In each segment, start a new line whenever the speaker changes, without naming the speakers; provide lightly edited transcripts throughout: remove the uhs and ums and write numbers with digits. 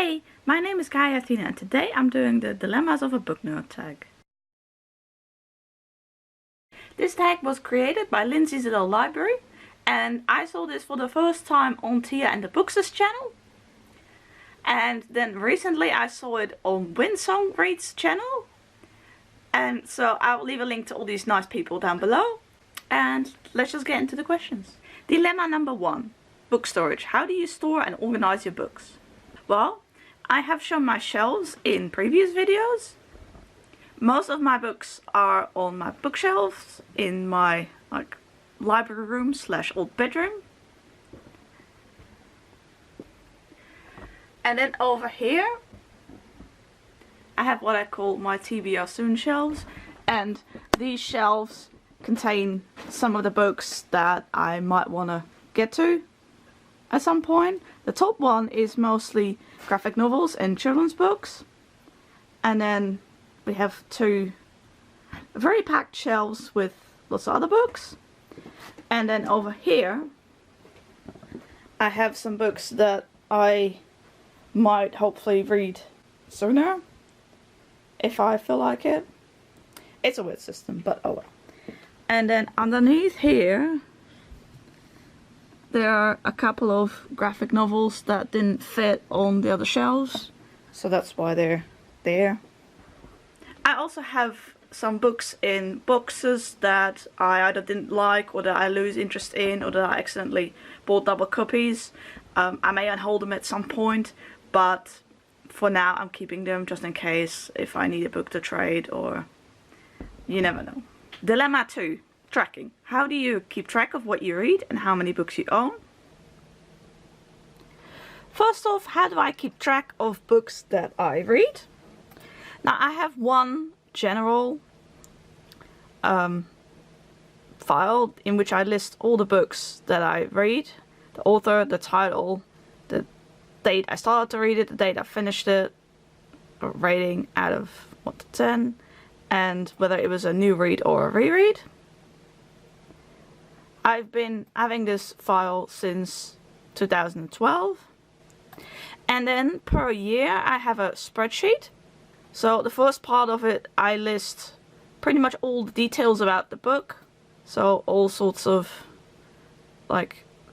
Hey, my name is Kaya Athena and today I'm doing the Dilemmas of a Book Nerd tag. This tag was created by Lindsey's Little Library and I saw this for the first time on Tia and the Books' channel. And then recently I saw it on Windsong Reads channel. And so I'll leave a link to all these nice people down below. And let's just get into the questions. Dilemma number 1. Book storage. How do you store and organize your books? Well, I have shown my shelves in previous videos. Most of my books are on my bookshelves in my library room / old bedroom. And then over here I have what I call my TBR soon shelves, and these shelves contain some of the books that I might want to get to at some point. The top one is mostly graphic novels and children's books, and then we have two very packed shelves with lots of other books. And then over here I have some books that I might hopefully read sooner if I feel like it. It's a weird system, but oh well. And then underneath here there are a couple of graphic novels that didn't fit on the other shelves, so that's why they're there. I also have some books in boxes that I either didn't like, or that I lose interest in, or that I accidentally bought double copies. I may unhold them at some point, but for now I'm keeping them just in case if I need a book to trade, or you never know. Dilemma 2. Tracking. How do you keep track of what you read and how many books you own? First off, how do I keep track of books that I read? Now I have one general file in which I list all the books that I read, the author, the title, the date I started to read it, the date I finished it, a rating out of 1 to 10, and whether it was a new read or a reread. I've been having this file since 2012, and then per year I have a spreadsheet. So the first part of it I list pretty much all the details about the book, so all sorts of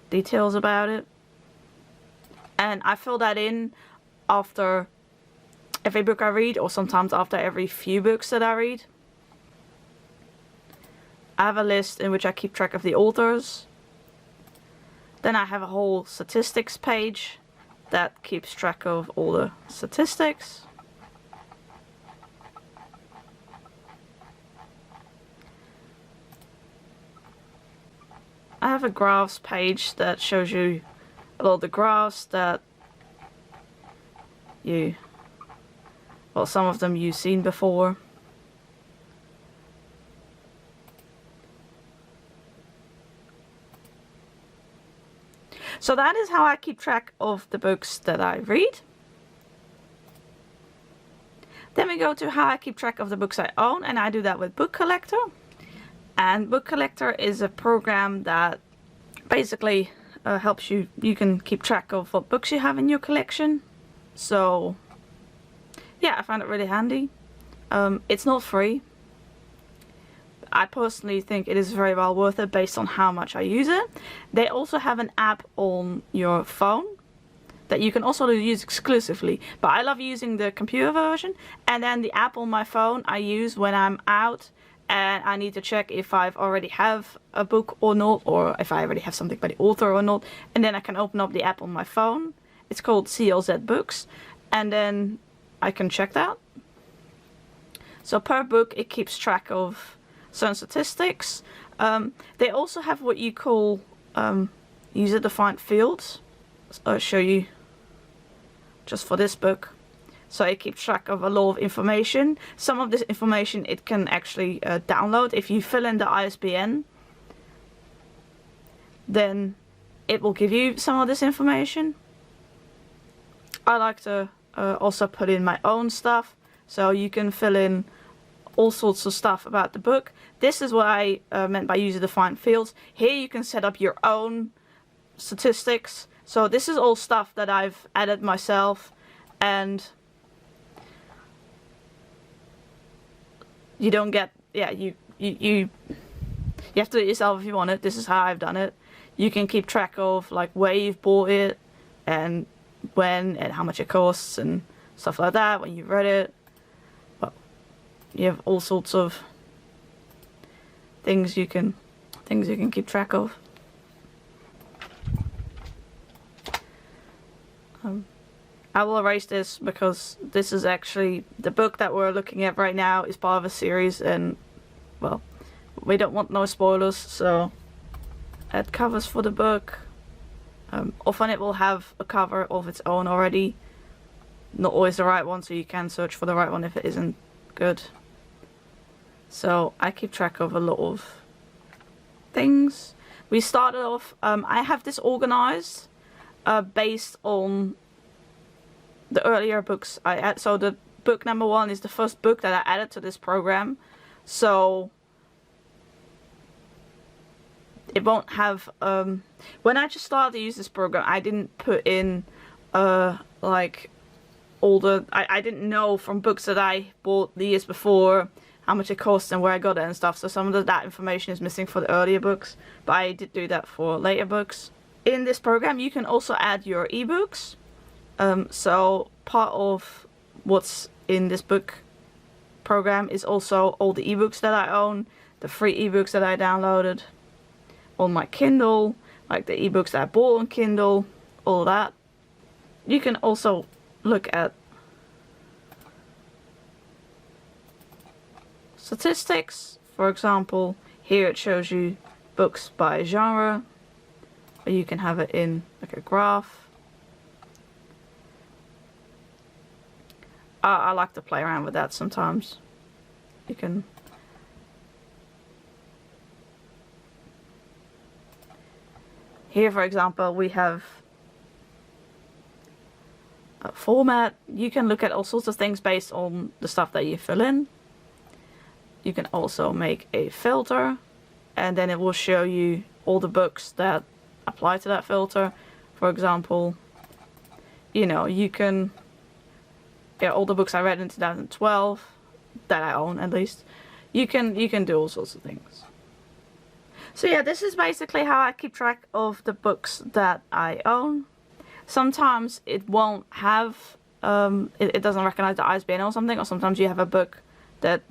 details about it, and I fill that in after every book I read, or sometimes after every few books that I read. I have a list in which I keep track of the authors. Then I have a whole statistics page that keeps track of all the statistics. I have a graphs page that shows you a lot of the graphs that some of them you've seen before. So that is how I keep track of the books that I read. Then we go to how I keep track of the books I own, and I do that with Book Collector. And Book Collector is a program that basically helps you can keep track of what books you have in your collection. So yeah, I find it really handy. It's not free. I personally think it is very well worth it based on how much I use it. They also have an app on your phone that you can also use exclusively, but I love using the computer version, and then the app on my phone I use when I'm out and I need to check if I've already have a book or not, or if I already have something by the author or not, and then I can open up the app on my phone. It's called CLZ Books, and then I can check that. So per book it keeps track of certain statistics. They also have what you call user-defined fields. I'll show you just for this book. So it keeps track of a lot of information. Some of this information it can actually download. If you fill in the ISBN, then it will give you some of this information. I like to also put in my own stuff, so you can fill in all sorts of stuff about the book. This is what I meant by user-defined fields. Here you can set up your own statistics. So this is all stuff that I've added myself, and you don't get, yeah, you have to do it yourself if you want it. This is how I've done it. You can keep track of like where you've bought it and when and how much it costs and stuff like that when you've read it. Well, you have all sorts of things you can keep track of. I will erase this because this is actually the book that we're looking at right now is part of a series, and well, we don't want no spoilers, so add covers for the book. Often it will have a cover of its own already. Not always the right one, so you can search for the right one if it isn't good. So I keep track of a lot of things. We started off, I have this organized based on the earlier books I add. So the book number 1 is the first book that I added to this program. So it won't have, when I just started to use this program, I didn't put in like all the, I didn't know from books that I bought the years before how much it cost and where I got it and stuff. So some of that information is missing for the earlier books, but I did do that for later books. In this program you can also add your ebooks. So part of what's in this book program is also all the ebooks that I own, the free ebooks that I downloaded on my Kindle, like the ebooks that I bought on Kindle, all that. You can also look at statistics. For example, here it shows you books by genre, or you can have it in like a graph. I like to play around with that sometimes. You can here, for example, we have a format. You can look at all sorts of things based on the stuff that you fill in. You can also make a filter, and then it will show you all the books that apply to that filter. For example, you know, you can, yeah, all the books I read in 2012 that I own, at least. You can do all sorts of things. So yeah, this is basically how I keep track of the books that I own. Sometimes it won't have, it doesn't recognize the ISBN or something, or sometimes you have a book that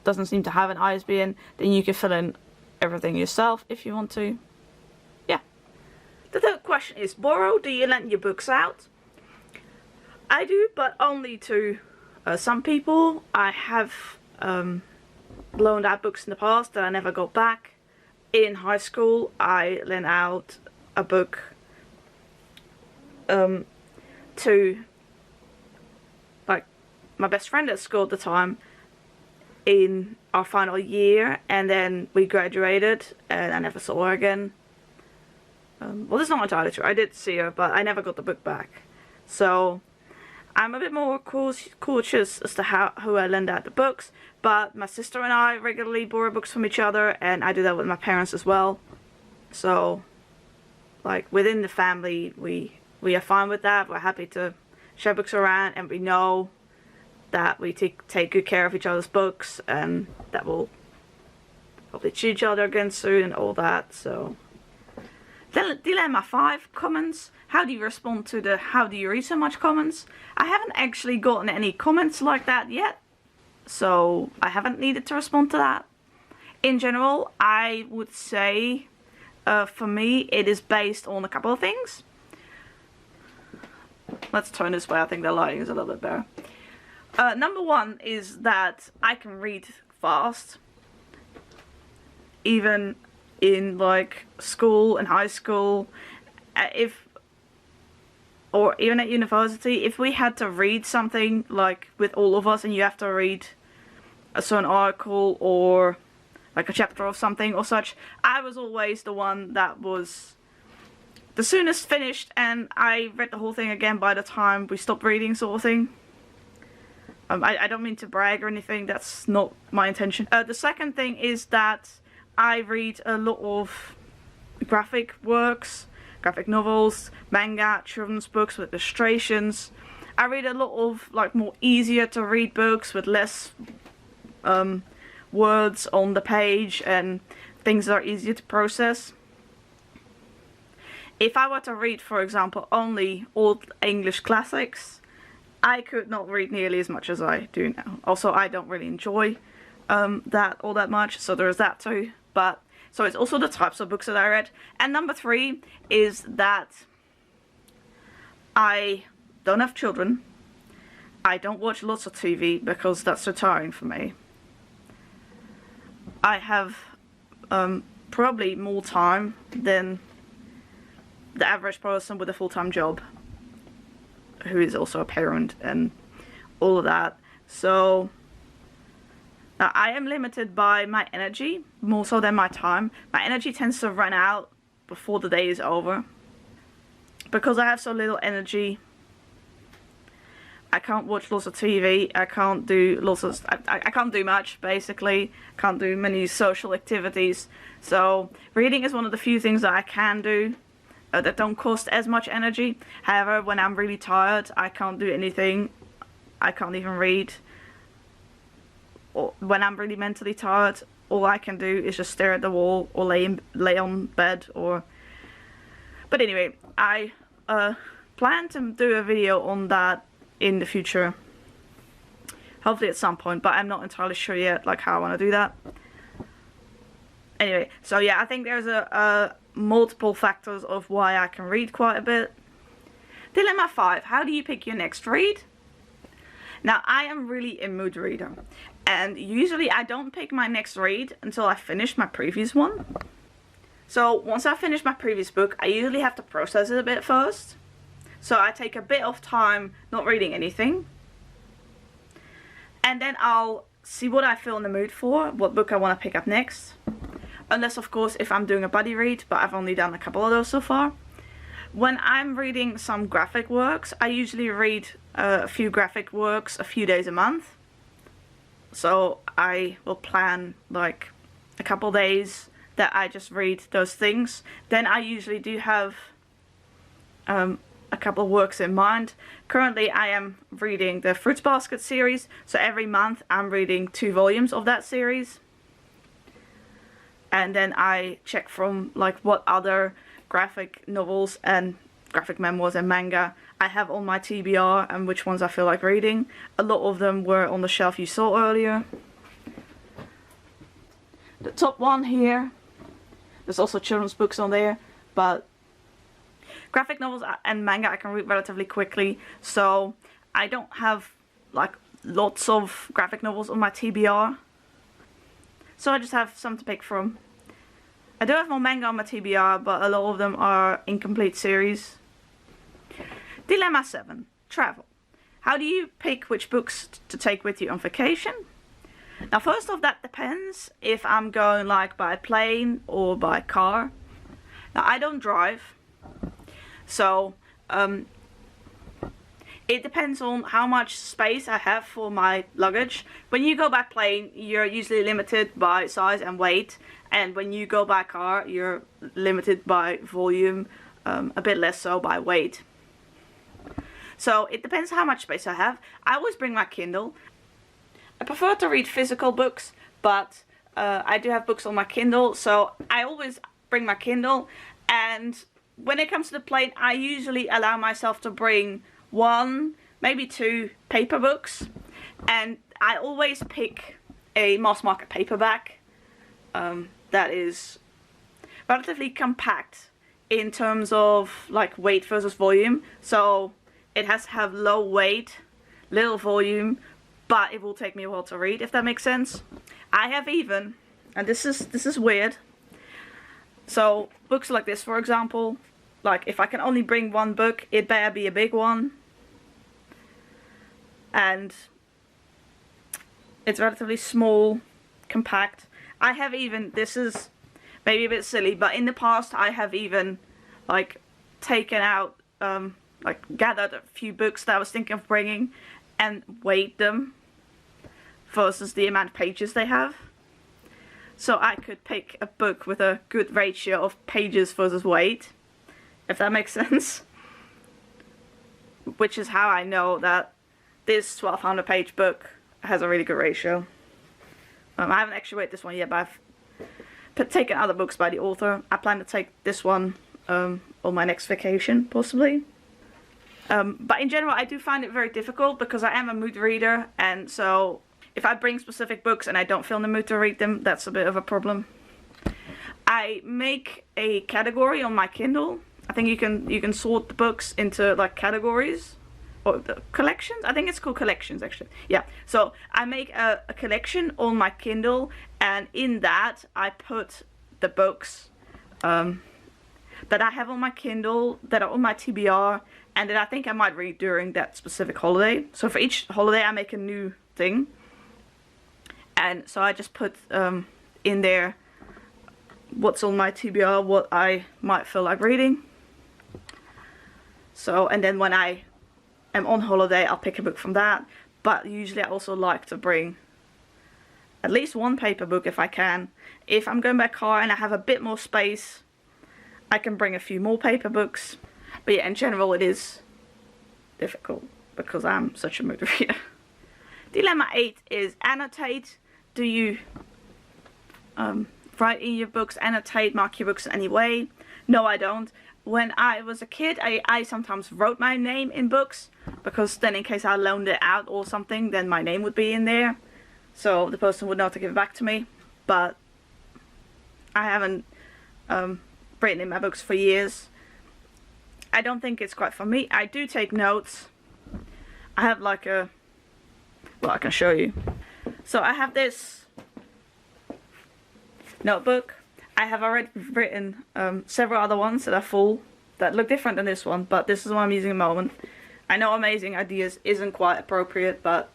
doesn't seem to have an ISBN, then you can fill in everything yourself if you want to. Yeah. The third question is, borrow, do you lend your books out? I do, but only to some people. I have loaned out books in the past that I never got back. In high school, I lent out a book to like my best friend at school at the time in our final year, and then we graduated and I never saw her again. Well, that's not entirely true. I did see her, but I never got the book back. So I'm a bit more cautious as to who I lend out the books, but my sister and I regularly borrow books from each other, and I do that with my parents as well. So, like, within the family, we are fine with that. We're happy to share books around, and we know that we take good care of each other's books, and that we'll probably see each other again soon and all that. So, Dilemma 5, comments. How do you respond to the how do you read so much comments? I haven't actually gotten any comments like that yet, so I haven't needed to respond to that. In general, I would say for me it is based on a couple of things. Let's turn this way, I think the lighting is a little bit better. Number 1 is that I can read fast, even in like school and high school, or even at university. If we had to read something like with all of us and you have to read a certain article or like a chapter of something or such, I was always the one that was the soonest finished, and I read the whole thing again by the time we stopped reading, sort of thing. I don't mean to brag or anything, that's not my intention. The second thing is that I read a lot of graphic works, graphic novels, manga, children's books with illustrations. I read a lot of like more easier to read books with less words on the page and things that are easier to process. If I were to read, for example, only old English classics, I could not read nearly as much as I do now. Also, I don't really enjoy that all that much, so there's that too. But so it's also the types of books that I read. And number 3 is that I don't have children. I don't watch lots of TV because that's so tiring for me. I have probably more time than the average person with a full-time job who is also a parent and all of that. So I am limited by my energy more so than my time. My energy tends to run out before the day is over. Because I have so little energy, I can't watch lots of TV, I can't do lots of, I can't do much basically, can't do many social activities. So reading is one of the few things that I can do that don't cost as much energy. However, when I'm really tired, I can't do anything. I can't even read. Or when I'm really mentally tired, all I can do is just stare at the wall or lay on bed or... But anyway, I plan to do a video on that in the future. Hopefully at some point, but I'm not entirely sure yet like how I want to do that. Anyway, so yeah, I think there's a multiple factors of why I can read quite a bit. Dilemma 5. How do you pick your next read? Now, I am really a mood reader. And usually I don't pick my next read until I finish my previous one. So once I finish my previous book, I usually have to process it a bit first. So I take a bit of time not reading anything. And then I'll see what I feel in the mood for, what book I want to pick up next. Unless, of course, if I'm doing a buddy read, but I've only done a couple of those so far. When I'm reading some graphic works, I usually read a few graphic works a few days a month. So I will plan like a couple days that I just read those things. Then I usually do have a couple of works in mind. Currently I am reading the Fruits Basket series, so every month I'm reading 2 volumes of that series. And then I check from like what other graphic novels and graphic memoirs and manga I have on my TBR and which ones I feel like reading. A lot of them were on the shelf you saw earlier. The top one here, there's also children's books on there, but graphic novels and manga I can read relatively quickly, so I don't have like lots of graphic novels on my TBR. So I just have some to pick from. I do have more manga on my TBR, but a lot of them are incomplete series. Dilemma 7. Travel. How do you pick which books to take with you on vacation? Now first off, that depends if I'm going like by plane or by car. Now I don't drive, so it depends on how much space I have for my luggage. When you go by plane, you're usually limited by size and weight, and when you go by car, you're limited by volume, a bit less so by weight. So it depends how much space I have. I always bring my Kindle. I prefer to read physical books, but I do have books on my Kindle, so I always bring my Kindle. And when it comes to the plane, I usually allow myself to bring 1, maybe 2 paper books, and I always pick a mass market paperback that is relatively compact in terms of like weight versus volume. So it has to have low weight, little volume, but it will take me a while to read, if that makes sense. I have even, and this is weird, so books like this, for example, like if I can only bring 1 book, it better be a big one. And it's relatively small, compact. I have even, this is maybe a bit silly, but in the past I have even like taken out, like gathered a few books that I was thinking of bringing and weighed them versus the amount of pages they have. So I could pick a book with a good ratio of pages versus weight, if that makes sense. which is how I know that this 1200 page book has a really good ratio. I haven't actually read this one yet, but I've taken other books by the author. I plan to take this one on my next vacation, possibly. But in general, I do find it very difficult because I am a mood reader, and so if I bring specific books and I don't feel in the mood to read them, that's a bit of a problem. I make a category on my Kindle. I think you can sort the books into like categories or collections. I think it's called collections actually. Yeah. So I make a collection on my Kindle, and in that I put the books that I have on my Kindle, that are on my TBR, and that I think I might read during that specific holiday. So for each holiday I make a new thing. And so I just put in there what's on my TBR, what I might feel like reading. So, and then when I am on holiday, I'll pick a book from that. But usually I also like to bring at least one paper book if I can. If I'm going by car and I have a bit more space, I can bring a few more paper books. But yeah, in general it is difficult because I'm such a mood reader. Dilemma 8 is annotate. Do you write in your books, annotate, mark your books in any way? No, I don't. When I was a kid, I sometimes wrote my name in books, because then in case I loaned it out or something, then my name would be in there. So the person would know to give it back to me. But I haven't written in my books for years. I don't think it's quite for me. I do take notes. I have like a... well, I can show you. So I have this notebook. I have already written several other ones that are full, that look different than this one, but this is what I'm using at the moment. I know amazing ideas isn't quite appropriate, but...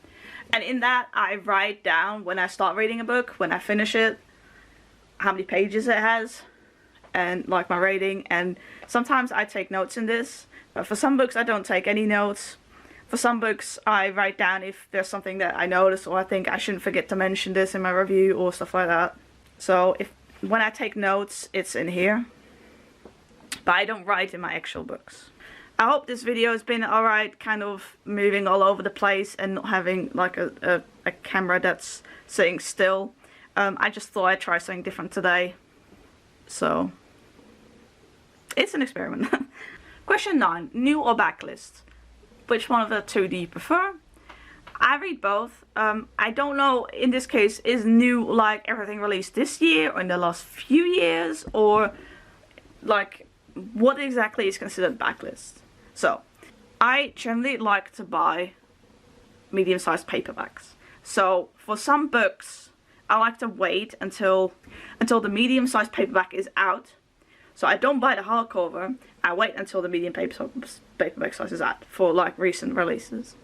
and in that I write down when I start reading a book, when I finish it, how many pages it has, and like my rating. And sometimes I take notes in this, but for some books I don't take any notes. For some books I write down if there's something that I notice, or I think I shouldn't forget to mention this in my review or stuff like that. So when I take notes, it's in here. But I don't write in my actual books. I hope this video has been alright, kind of moving all over the place and not having like a camera that's sitting still. I just thought I'd try something different today. So it's an experiment. Question 9. New or backlist? Which one of the two do you prefer? I read both. I don't know, in this case, is new like everything released this year or in the last few years, or like what exactly is considered backlist. So I generally like to buy medium-sized paperbacks. So for some books I like to wait until the medium-sized paperback is out. So I don't buy the hardcover, I wait until the medium paperback size is out for like recent releases.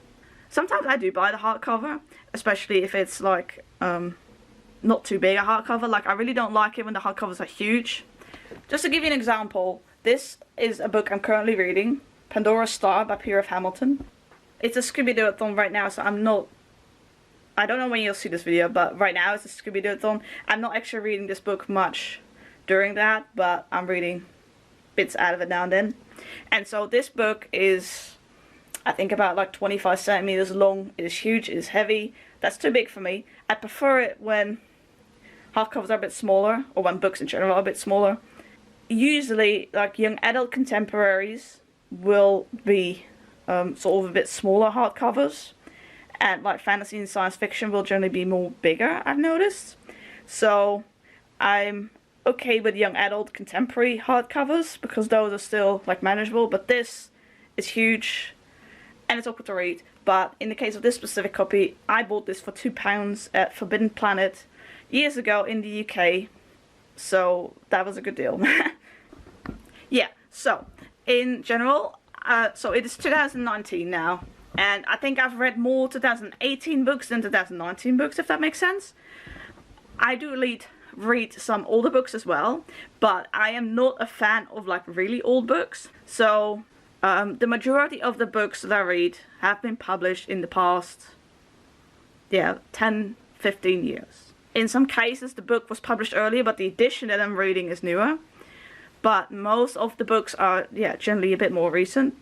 Sometimes I do buy the hardcover, especially if it's like not too big a hardcover. Like I really don't like it when the hardcovers are huge. Just to give you an example, this is a book I'm currently reading, Pandora's Star by P.F. Hamilton. It's a Scooby-Doo-a-thon right now, so I don't know when you'll see this video, but right now it's a Scooby-Doo-a-thon. I'm not actually reading this book much during that, but I'm reading bits out of it now and then. And so this book is, I think, about like 25 centimeters long. It is huge, it is heavy. That's too big for me. I prefer it when hardcovers are a bit smaller, or when books in general are a bit smaller. Usually, like young adult contemporaries will be sort of a bit smaller hardcovers, and like fantasy and science fiction will generally be more bigger, I've noticed. So I'm okay with young adult contemporary hardcovers because those are still like manageable, but this is huge and it's awkward to read. But in the case of this specific copy, I bought this for £2 at Forbidden Planet years ago in the UK, so that was a good deal. Yeah, so in general, so it is 2019 now, and I think I've read more 2018 books than 2019 books, if that makes sense. I do read some older books as well, but I am not a fan of like really old books. So the majority of the books that I read have been published in the past, 10, 15 years. In some cases the book was published earlier, but the edition that I'm reading is newer. But most of the books are, generally a bit more recent.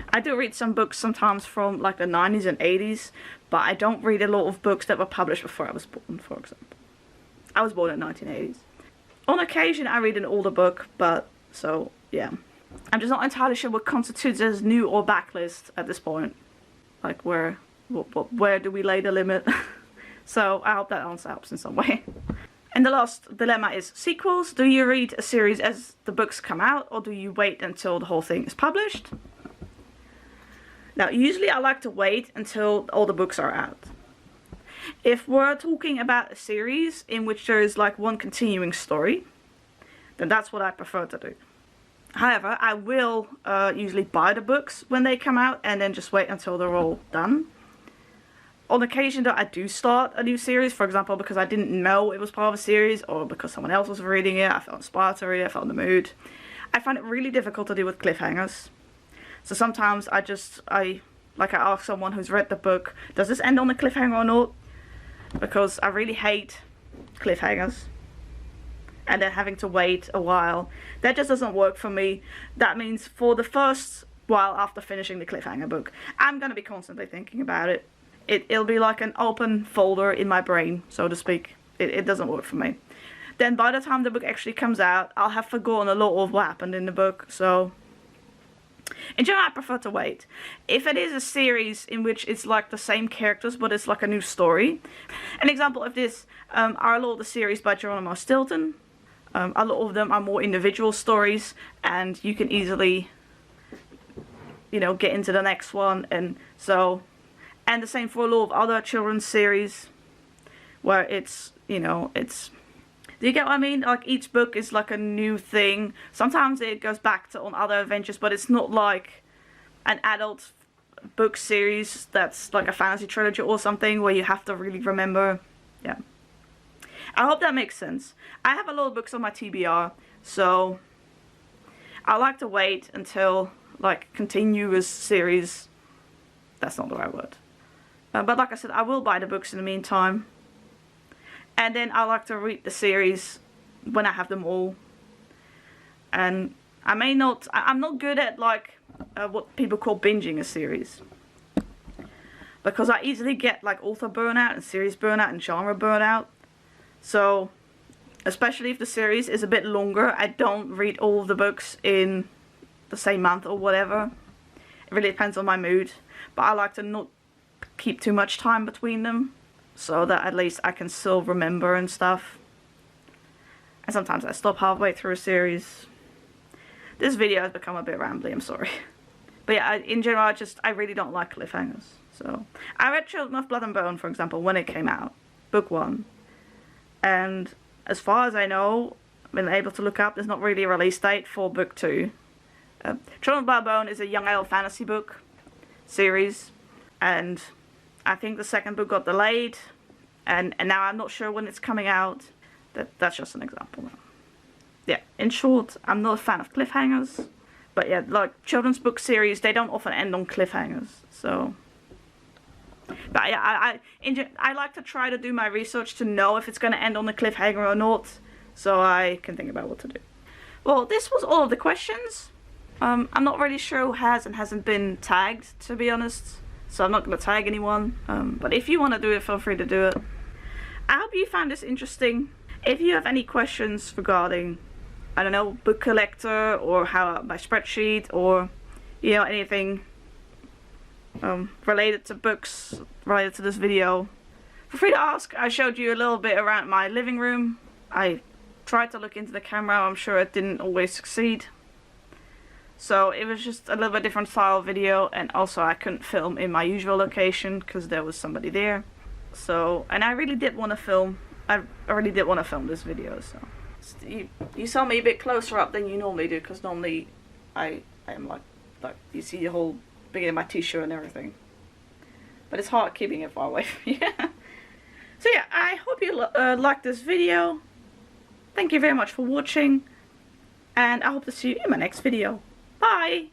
I do read some books sometimes from like the 90s and 80s, but I don't read a lot of books that were published before I was born, for example. I was born in the 1980s. On occasion I read an older book, but so yeah. I'm just not entirely sure what constitutes as new or backlist at this point. Like where do we lay the limit? So I hope that answer helps in some way. And the last dilemma is sequels. Do you read a series as the books come out, or do you wait until the whole thing is published? Now, usually I like to wait until all the books are out. If we're talking about a series in which there is like one continuing story, then that's what I prefer to do. However, I will usually buy the books when they come out and then just wait until they're all done. On occasion though, I do start a new series, for example, because I didn't know it was part of a series, or because someone else was reading it, I felt inspired to read it, I felt in the mood. I find it really difficult to deal with cliffhangers. So sometimes I ask someone who's read the book, does this end on a cliffhanger or not? Because I really hate cliffhangers. And then having to wait a while, that just doesn't work for me. That means for the first while after finishing the cliffhanger book, I'm going to be constantly thinking about it. It'll be like an open folder in my brain, so to speak. It doesn't work for me. Then by the time the book actually comes out, I'll have forgotten a lot of what happened in the book, so in general I prefer to wait. If it is a series in which it's like the same characters but it's like a new story. An example of this are a lot of the series by Geronimo Stilton. A lot of them are more individual stories, and you can easily, you know, get into the next one, and so. And the same for a lot of other children's series, where it's, you know, it's, do you get what I mean? Like each book is like a new thing. Sometimes it goes back to on other adventures, but it's not like an adult book series that's like a fantasy trilogy or something where you have to really remember. Yeah. I hope that makes sense. I have a lot of books on my TBR, so I like to wait until like continuous series. That's not the right word. But like I said, I will buy the books in the meantime. And then I like to read the series when I have them all. And I'm not good at like what people call binging a series. Because I easily get like author burnout and series burnout and genre burnout. So, especially if the series is a bit longer, I don't read all of the books in the same month or whatever. It really depends on my mood. But I like to not keep too much time between them, so that at least I can still remember and stuff. And sometimes I stop halfway through a series. This video has become a bit rambly, I'm sorry. But yeah, in general, I really don't like cliffhangers. So I read Children of Blood and Bone, for example, when it came out, book 1. And as far as I know, I've been able to look up, there's not really a release date for book 2. Children of Blood and Bone is a young adult fantasy book series, and I think the second book got delayed, and now I'm not sure when it's coming out. That's just an example. Yeah, in short, I'm not a fan of cliffhangers, but yeah, like children's book series, they don't often end on cliffhangers, so. But yeah, I like to try to do my research to know if it's going to end on a cliffhanger or not, so I can think about what to do. Well, this was all of the questions. I'm not really sure who has and hasn't been tagged, to be honest. So I'm not going to tag anyone. But if you want to do it, feel free to do it. I hope you found this interesting. If you have any questions regarding, I don't know, book collector, or how my spreadsheet, or, you know, anything related to books, related to this video, feel free to ask. I showed you a little bit around my living room. I tried to look into the camera. I'm sure it didn't always succeed. So it was just a little bit different style video, and also I couldn't film in my usual location because there was somebody there. So, and I really did want to film. I really did want to film this video. So you saw me a bit closer up than you normally do, because normally I am like you see the whole beginning of my t-shirt and everything. But it's hard keeping it far away from you. So yeah, I hope you liked this video. Thank you very much for watching, and I hope to see you in my next video. Bye!